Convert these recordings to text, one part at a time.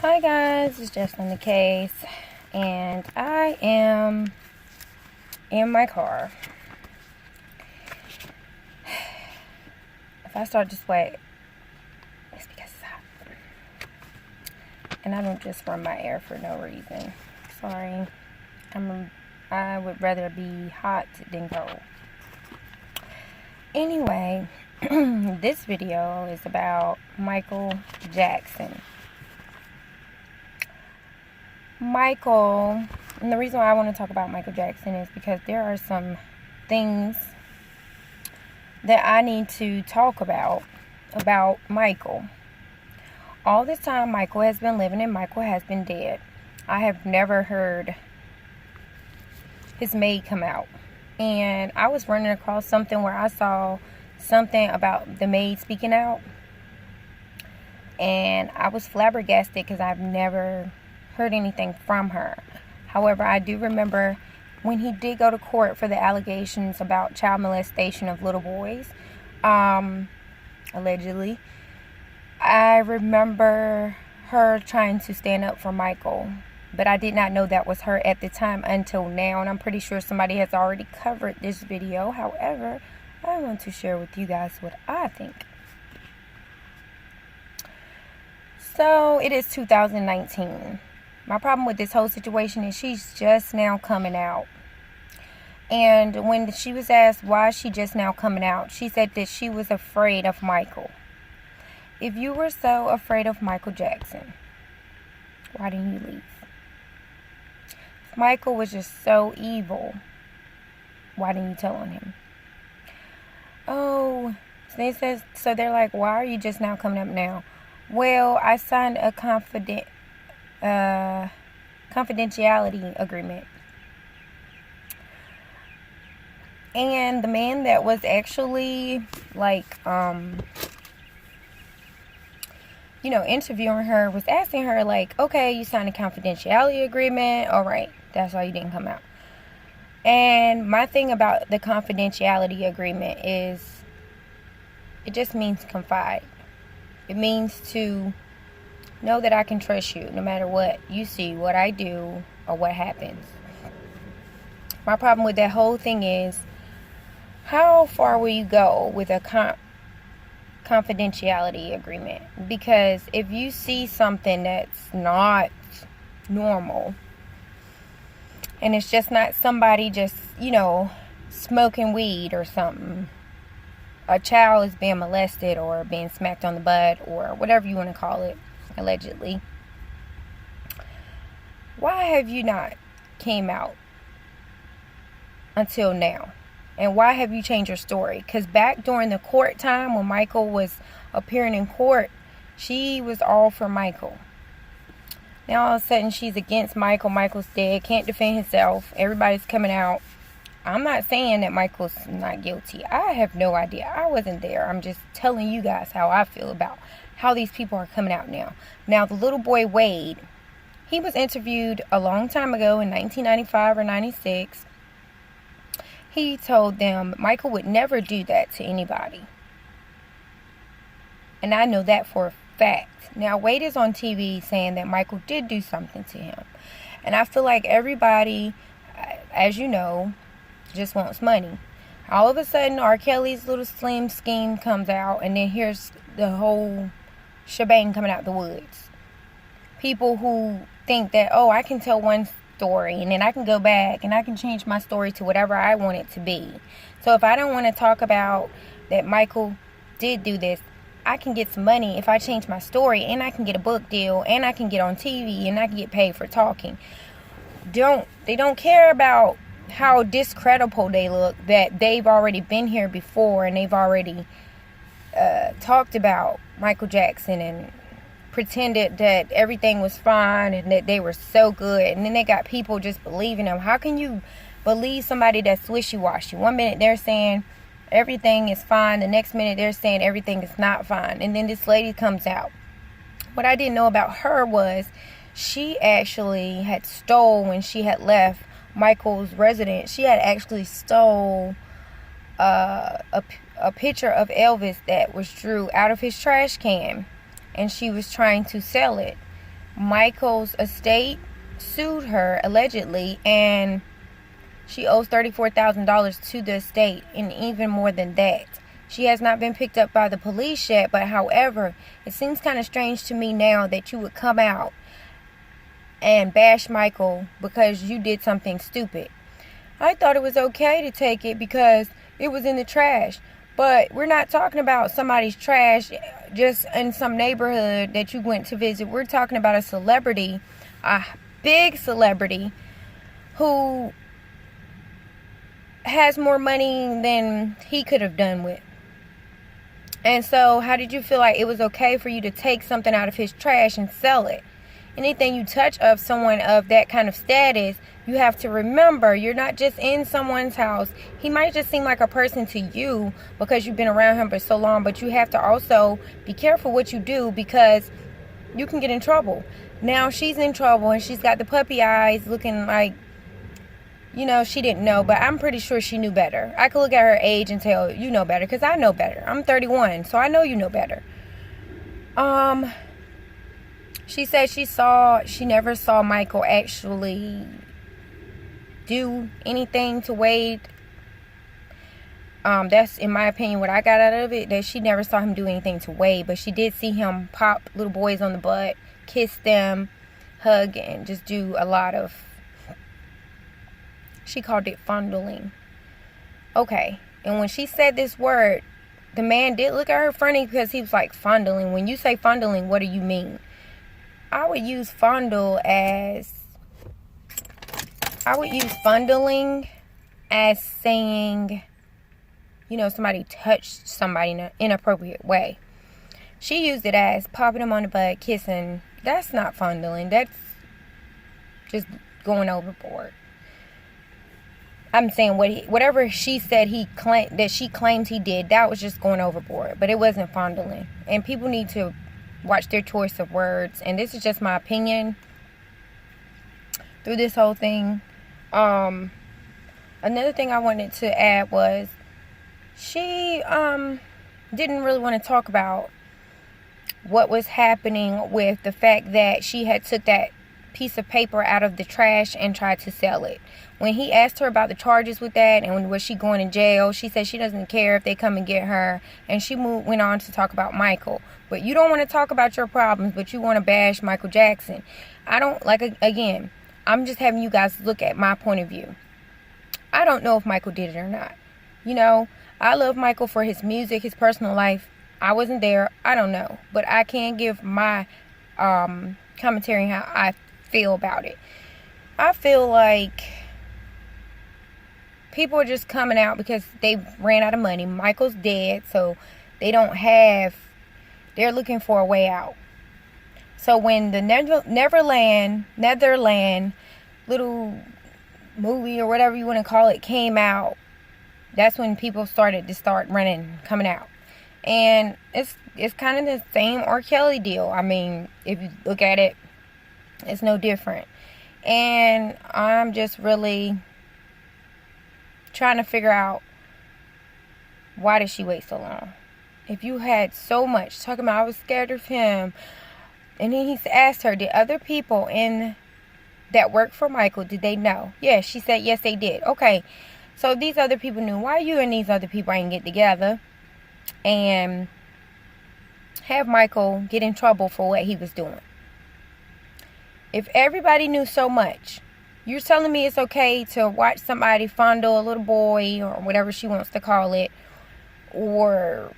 Hi guys, it's Justin the Case, and I am in my car. If I start to sweat, it's because it's hot. And I don't just run my air for no reason. Sorry. I would rather be hot than cold. Anyway, this video is about Michael Jackson. And the reason why I want to talk about Michael Jackson is because there are some things that I need to talk about Michael. All this time Michael has been living and Michael has been dead. I have never heard his maid come out. And I was running across something where I saw something about the maid speaking out. And I was flabbergasted because I've never heard anything from her. However, I do remember when he did go to court for the allegations about child molestation of little boys, allegedly. I remember her trying to stand up for Michael, but I did not know that was her at the time until now, and I'm pretty sure somebody has already covered this video. However, I want to share with you guys what I think. So, it is 2019. My problem with this whole situation is she's just now coming out. And when she was asked why she just now coming out, she said that she was afraid of Michael. If you were so afraid of Michael Jackson, why didn't you leave? If Michael was just so evil, why didn't you tell on him? Oh, so they're like, why are you just now coming up now? Well, I signed a confidentiality agreement. And the man that was actually interviewing her was asking her okay, you signed a confidentiality agreement. All right, that's why you didn't come out. And my thing about the confidentiality agreement is it just means confide. It means to know that I can trust you no matter what you see, what I do, or what happens. My problem with that whole thing is, how far will you go with a confidentiality agreement? Because if you see something that's not normal, and it's just not somebody just, smoking weed or something, a child is being molested or being smacked on the butt or whatever you want to call it, allegedly, why have you not came out until now? And why have you changed your story? Because back during the court time when Michael was appearing in court, she was all for Michael. Now all of a sudden she's against Michael. Michael's dead, can't defend himself. Everybody's coming out. I'm not saying that Michael's not guilty. I have no idea. I wasn't there. I'm just telling you guys how I feel about how these people are coming out now. Now, the little boy Wade, he was interviewed a long time ago in 1995 or 96. He told them Michael would never do that to anybody. And I know that for a fact. Now, Wade is on TV saying that Michael did do something to him. And I feel like everybody, as you know, just wants money. All of a sudden, R. Kelly's little slim scheme comes out, and then here's the whole shebang coming out the woods. People who think that, oh, I can tell one story, and then I can go back, and I can change my story to whatever I want it to be. So if I don't want to talk about that Michael did do this, I can get some money if I change my story, and I can get a book deal, and I can get on TV, and I can get paid for talking. They don't care about how discreditable they look, that they've already been here before and they've already talked about Michael Jackson and pretended that everything was fine and that they were so good, and then they got people just believing them. How can you believe somebody that's wishy-washy? One minute they're saying everything is fine, the next minute they're saying everything is not fine, and then this lady comes out. What I didn't know about her was she actually had stole, when she had left Michael's residence, she had actually stole a picture of Elvis that was drew out of his trash can, and she was trying to sell it. Michael's estate sued her allegedly, and she owes $34,000 to the estate, and even more than that. She has not been picked up by the police yet, but however, it seems kind of strange to me now that you would come out and bash Michael because you did something stupid. I thought it was okay to take it because it was in the trash. But we're not talking about somebody's trash just in some neighborhood that you went to visit. We're talking about a celebrity, a big celebrity, who has more money than he could have done with. And so how did you feel like it was okay for you to take something out of his trash and sell it? Anything you touch of someone of that kind of status, you have to remember you're not just in someone's house. He might just seem like a person to you because you've been around him for so long, but you have to also be careful what you do because you can get in trouble. Now she's in trouble and she's got the puppy eyes looking like, she didn't know, but I'm pretty sure she knew better. I could look at her age and tell, you know better, because I know better. I'm 31, so I know you know better. She said she never saw Michael actually do anything to Wade. That's, in my opinion, what I got out of it, that she never saw him do anything to Wade, but she did see him pop little boys on the butt, kiss them, hug, and just do a lot of, she called it fondling. Okay, and when she said this word, the man did look at her funny because he was like, fondling. When you say fondling, what do you mean? I would use fondling as saying, somebody touched somebody in an inappropriate way. She used it as popping him on the butt, kissing. That's not fondling. That's just going overboard. I'm saying whatever she said she claimed he did, that was just going overboard. But it wasn't fondling. And people need to watch their choice of words. And this is just my opinion through this whole thing. Another thing I wanted to add was she didn't really want to talk about what was happening with the fact that she had took that piece of paper out of the trash and tried to sell it. When he asked her about the charges with that and was she going to jail, she said she doesn't care if they come and get her, and she went on to talk about Michael. But you don't want to talk about your problems, but you want to bash Michael Jackson. I don't, again, I'm just having you guys look at my point of view. I don't know if Michael did it or not. I love Michael for his music, his personal life. I wasn't there. I don't know. But I can give my commentary on how I feel about it. I feel like people are just coming out because they ran out of money. Michael's dead, so they're looking for a way out. So when the Netherland little movie or whatever you want to call it came out, that's when people started coming out. And it's kind of the same R. Kelly deal. I mean, if you look at it, it's no different. And I'm just really trying to figure out, why did she wait so long? If you had so much talking about, I was scared of him, and then he asked her, did other people that work for Michael, did they know? Yes, she said yes, they did. Okay, so these other people knew. Why you and these other people ain't get together and have Michael get in trouble for what he was doing? If everybody knew so much, you're telling me it's okay to watch somebody fondle a little boy or whatever she wants to call it, or,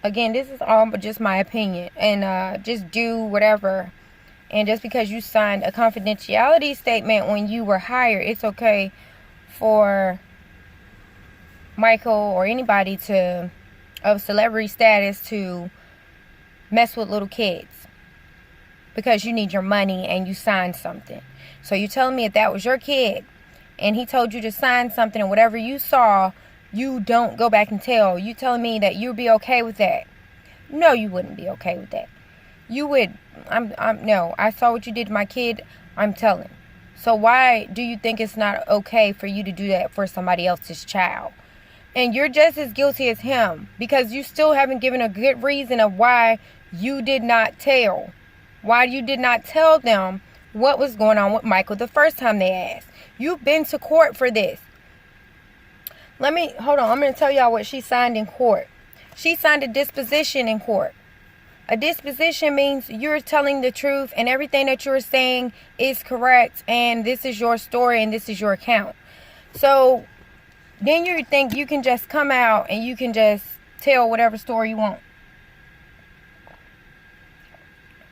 again, this is all but just my opinion, and just do whatever. And just because you signed a confidentiality statement when you were hired, it's okay for Michael or anybody of celebrity status to mess with little kids because you need your money and you signed something. So you're telling me if that was your kid and he told you to sign something and whatever you saw, you don't go back and tell. You telling me that you'd be okay with that? No, you wouldn't be okay with that. You would. No, I saw what you did to my kid. I'm telling. So why do you think it's not okay for you to do that for somebody else's child? And you're just as guilty as him, because you still haven't given a good reason of why you did not tell? Why you did not tell them what was going on with Michael the first time they asked? You've been to court for this. Hold on. I'm going to tell y'all what she signed in court. She signed a disposition in court. A disposition means you're telling the truth and everything that you're saying is correct, and this is your story and this is your account. So then you think you can just come out and you can just tell whatever story you want.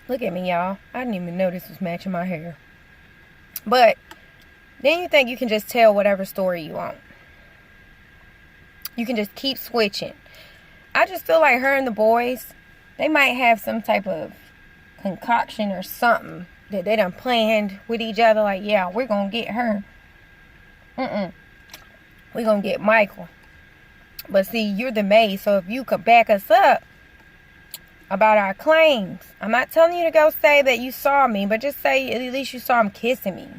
Look at me, y'all. I didn't even know this was matching my hair. But then you think you can just tell whatever story you want. You can just keep switching. I just feel like her and the boys, they might have some type of concoction or something that they done planned with each other. Like, yeah, we're going to get her. We're going to get Michael. But see, you're the maid, so if you could back us up about our claims. I'm not telling you to go say that you saw me, but just say at least you saw him kissing me.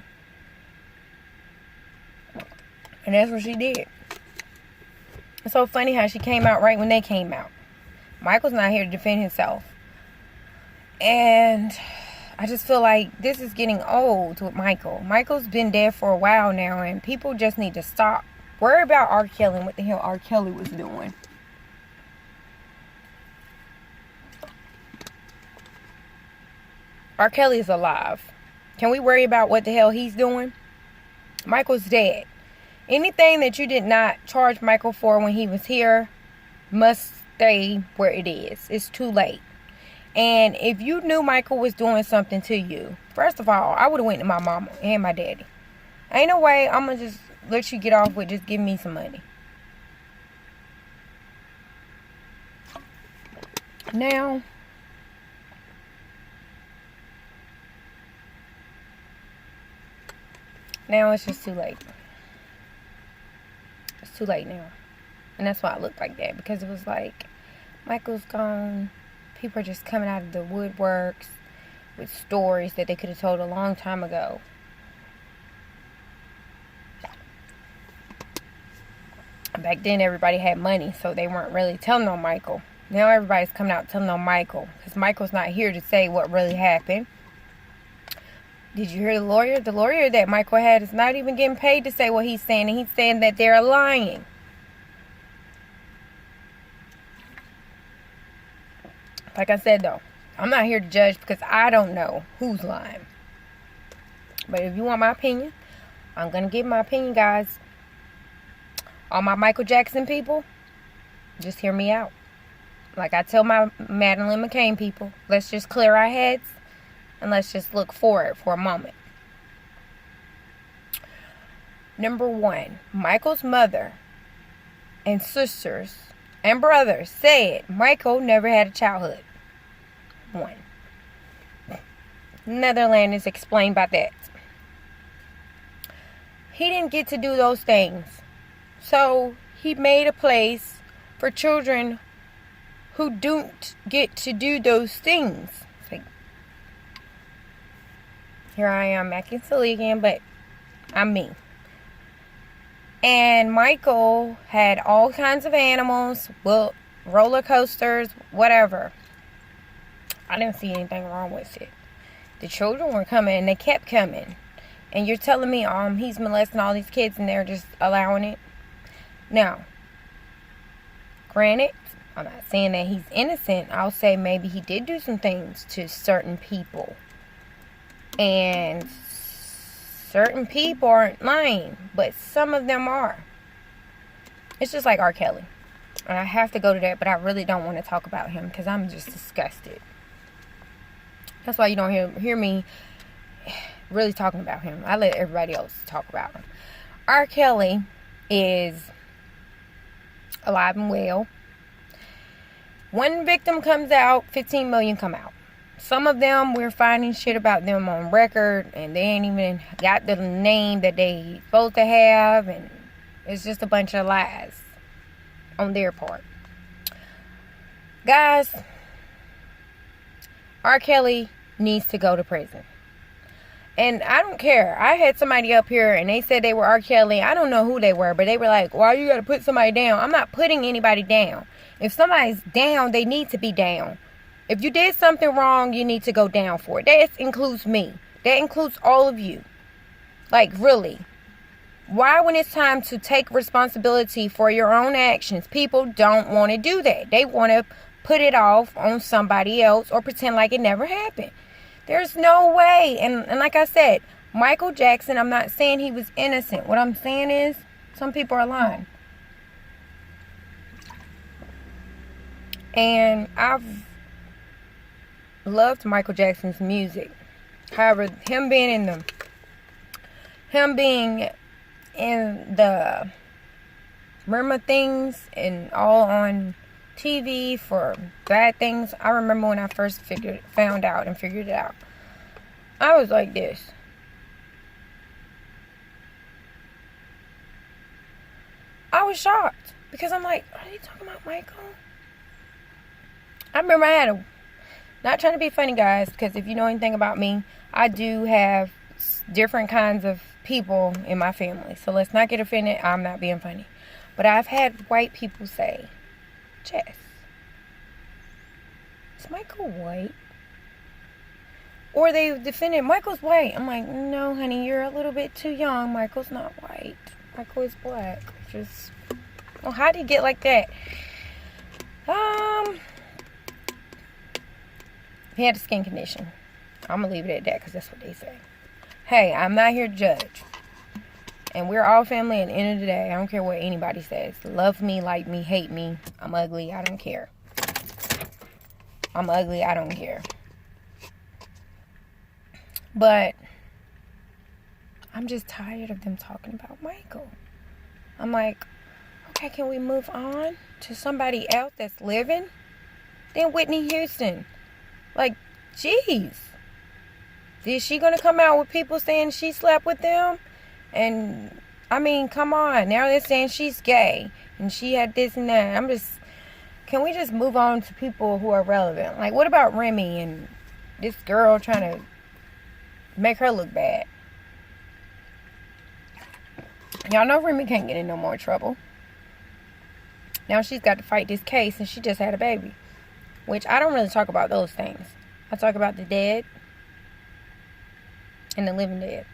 And that's what she did. It's so funny how she came out right when they came out. Michael's not here to defend himself. And I just feel like this is getting old with Michael. Michael's been dead for a while now, and people just need to stop. Worry about R. Kelly and what the hell R. Kelly was doing. R. Kelly is alive. Can we worry about what the hell he's doing? Michael's dead. Anything that you did not charge Michael for when he was here must stay where it is. It's too late. And if you knew Michael was doing something to you, first of all, I would have went to my mama and my daddy. Ain't no way I'm going to just let you get off with just giving me some money. Now it's just too late. It's too late now. And that's why I looked like that. Because it was like, Michael's gone. People are just coming out of the woodworks with stories that they could have told a long time ago. Back then, everybody had money, so they weren't really telling on Michael. Now everybody's coming out telling on Michael. Because Michael's not here to say what really happened. Did you hear the lawyer? The lawyer that Michael had is not even getting paid to say what he's saying. And he's saying that they're lying. Like I said, though, I'm not here to judge because I don't know who's lying. But if you want my opinion, I'm going to give my opinion, guys. All my Michael Jackson people, just hear me out. Like I tell my Madeline McCain people, let's just clear our heads. And let's just look forward for a moment. Number 1, Michael's mother and sisters and brothers said Michael never had a childhood. 1. Netherlands is explained by that. He didn't get to do those things. So he made a place for children who don't get to do those things. Here I am acting silly again, but I'm me. And Michael had all kinds of animals, well, roller coasters, whatever. I didn't see anything wrong with it. The children were coming, and they kept coming. And you're telling me he's molesting all these kids, and they're just allowing it? Now, granted, I'm not saying that he's innocent. I'll say maybe he did do some things to certain people. And certain people aren't lying, but some of them are. It's just like R. Kelly. And I have to go to that, but I really don't want to talk about him because I'm just disgusted. That's why you don't hear me really talking about him. I let everybody else talk about him. R. Kelly is alive and well. One victim comes out, 15 million come out. Some of them, we're finding shit about them on record, and they ain't even got the name that they supposed to have, and it's just a bunch of lies on their part. Guys, R. Kelly needs to go to prison. And I don't care. I had somebody up here, and they said they were R. Kelly. I don't know who they were, but they were like, why you got to put somebody down? I'm not putting anybody down. If somebody's down, they need to be down. If you did something wrong, you need to go down for it. That includes me. That includes all of you. Like, really. Why, when it's time to take responsibility for your own actions, people don't want to do that. They want to put it off on somebody else or pretend like it never happened. There's no way. And like I said, Michael Jackson, I'm not saying he was innocent. What I'm saying is some people are lying. And I've loved Michael Jackson's music. However, him being in the murmur things and all on TV for bad things. I remember when I first found out and figured it out. I was like this. I was shocked because I'm like, are they talking about Michael? I remember I had not trying to be funny, guys, because if you know anything about me, I do have different kinds of people in my family. So let's not get offended. I'm not being funny. But I've had white people say, Jess, is Michael white? Or they defended, Michael's white. I'm like, no, honey, you're a little bit too young. Michael's not white. Michael is black. Just, well, how did he get like that? He had a skin condition. I'm going to leave it at that because that's what they say. Hey, I'm not here to judge. And we're all family at the end of the day. I don't care what anybody says. Love me, like me, hate me. I'm ugly. I don't care. I'm ugly. I don't care. But I'm just tired of them talking about Michael. I'm like, okay, can we move on to somebody else that's living? Then Whitney Houston. Like, jeez. Is she going to come out with people saying she slept with them? And, I mean, come on. Now they're saying she's gay. And she had this and that. Can we just move on to people who are relevant? Like, what about Remy and this girl trying to make her look bad? Y'all know Remy can't get in no more trouble. Now she's got to fight this case and she just had a baby. Which I don't really talk about those things. I talk about the dead and the living dead.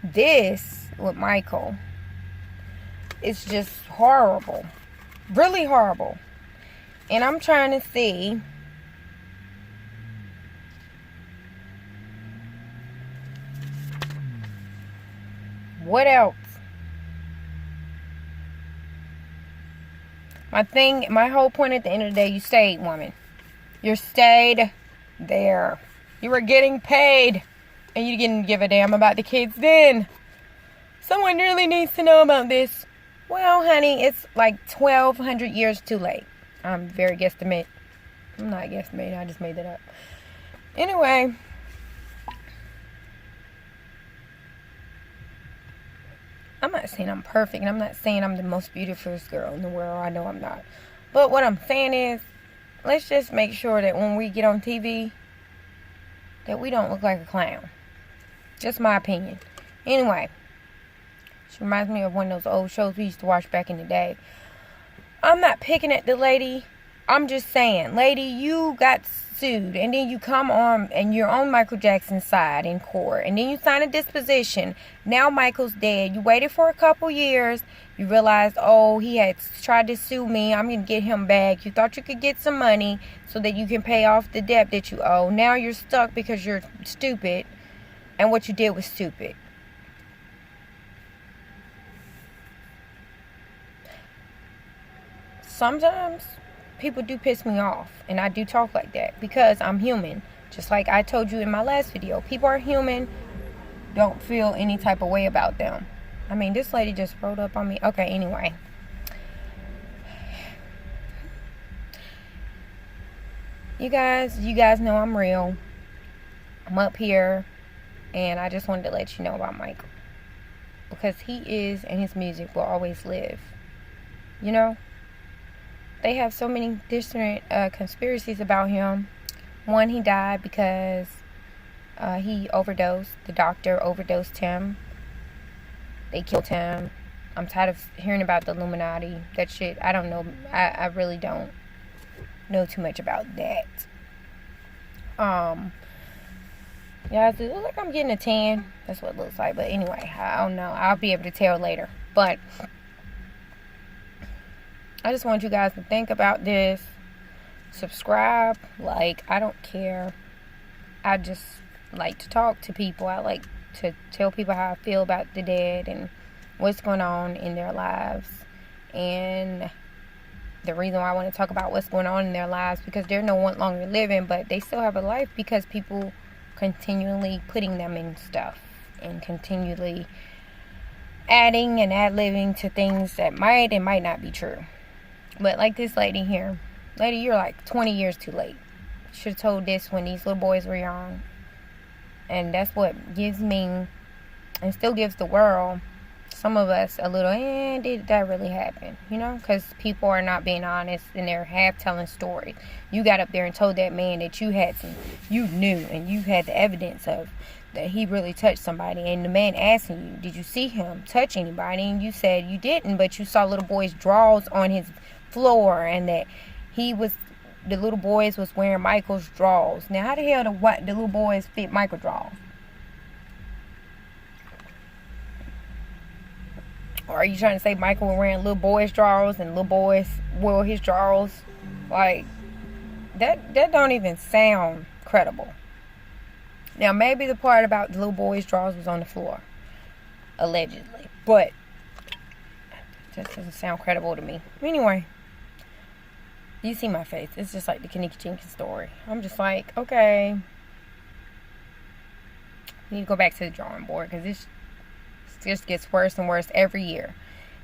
This with Michael is just horrible. Really horrible. And I'm trying to see what else. My whole point at the end of the day, you stayed, woman. You stayed there. You were getting paid. And you didn't give a damn about the kids then. Someone really needs to know about this. Well, honey, it's like 1,200 years too late. I'm very guesstimate. I'm not guesstimating. I just made that up. Anyway. I'm not saying I'm perfect. And I'm not saying I'm the most beautiful girl in the world. I know I'm not. But what I'm saying is, let's just make sure that when we get on TV, that we don't look like a clown. Just my opinion. Anyway, she reminds me of one of those old shows we used to watch back in the day. I'm not picking at the lady. I'm just saying, lady, you got sued. And then you come on and you're on Michael Jackson's side in court. And then you sign a disposition. Now Michael's dead. You waited for a couple years. You realized, oh, he had tried to sue me. I'm going to get him back. You thought you could get some money so that you can pay off the debt that you owe. Now you're stuck because you're stupid. And what you did was stupid. Sometimes people do piss me off. And I do talk like that. Because I'm human. Just like I told you in my last video. People are human. Don't feel any type of way about them. I mean, this lady just rolled up on me. Okay, anyway. You guys know I'm real. I'm up here. And I just wanted to let you know about Michael. Because he is, and his music will always live. You know? They have so many different conspiracies about him. One, he died because he overdosed. The doctor overdosed him. They killed him. I'm tired of hearing about the Illuminati. That shit, I don't know. I really don't. know too much about that. Guys, it looks like I'm getting a tan. That's what it looks like. But anyway, I don't know. I'll be able to tell later. But I just want you guys to think about this. Subscribe. Like, I don't care. I just like to talk to people. I like to tell people how I feel about the dead and what's going on in their lives. And the reason why I want to talk about what's going on in their lives, because they're no longer living, but they still have a life because people continually putting them in stuff and continually adding and ad-libbing to things that might and might not be true. But like this lady here. Lady, you're like 20 years too late. Should have told this when these little boys were young. And that's what gives me, and still gives the world, some of us a little, did that really happen? You know, because people are not being honest and they're half telling stories. You got up there and told that man that you knew and you had the evidence of that he really touched somebody. And the man asking you, did you see him touch anybody? And you said you didn't, but you saw little boys' drawers on his floor and that the little boys was wearing Michael's drawers. Now, how the hell the little boys fit Michael's drawers? Or are you trying to say Michael was wearing little boys' drawers and little boys wore his drawers? Like, that don't even sound credible. Now, maybe the part about the little boys' drawers was on the floor. Allegedly. But that doesn't sound credible to me. Anyway. You see my face. It's just like the Kaniki Jenkins story. I'm just like, okay. I need to go back to the drawing board because this just gets worse and worse every year.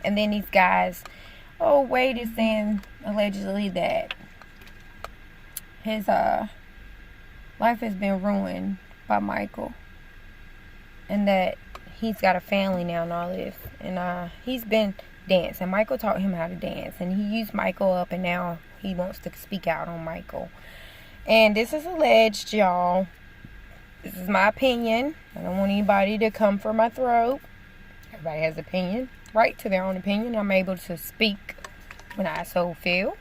And then these guys, Wade is saying allegedly that his life has been ruined by Michael. And that he's got a family now and all this. And he's been dancing. Michael taught him how to dance. And he used Michael up and now he wants to speak out on Michael. And this is alleged, y'all. This is my opinion. I don't want anybody to come for my throat. Everybody has opinion. Right to their own opinion. I'm able to speak when I so feel.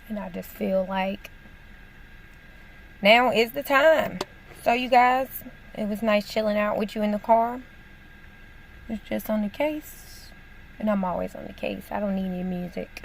And I just feel like now is the time. So you guys, it was nice chilling out with you in the car. It's just on the case. And I'm always on the case. I don't need any music.